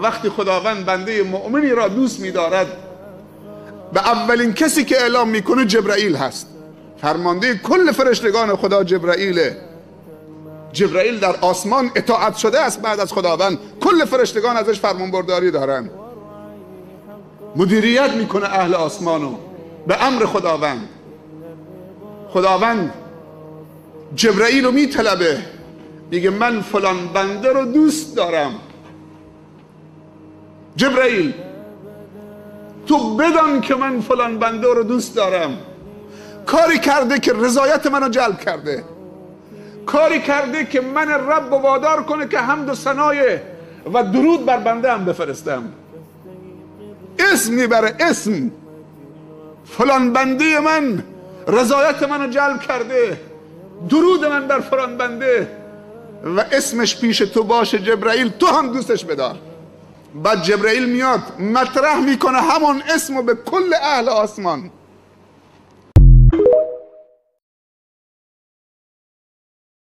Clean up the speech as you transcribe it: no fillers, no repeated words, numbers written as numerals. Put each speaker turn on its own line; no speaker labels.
وقتی خداوند بنده مؤمنی را دوست می‌دارد، به اولین کسی که اعلام میکنه جبرائیل هست. فرمانده کل فرشتگان خدا جبرائیله. جبرائیل در آسمان اطاعت شده است بعد از خداوند. کل فرشتگان ازش فرمانبرداری دارن. مدیریت میکنه اهل آسمانو به امر خداوند. خداوند جبرائیل رو میطلبه، میگه من فلان بنده رو دوست دارم. جبرائیل تو بدان که من فلان بنده رو دوست دارم. کاری کرده که رضایت منو جلب کرده، کاری کرده که من رب وادار کنه که حمد و ثنای و درود بر بنده هم بفرستم. اسم میبره، اسم فلان بنده من رضایت منو جلب کرده، درود من بر فلان بنده و اسمش پیش تو باشه جبرائیل، تو هم دوستش بدار. بعد جبرائیل میاد مطرح میکنه همون اسمو به کل اهل آسمان.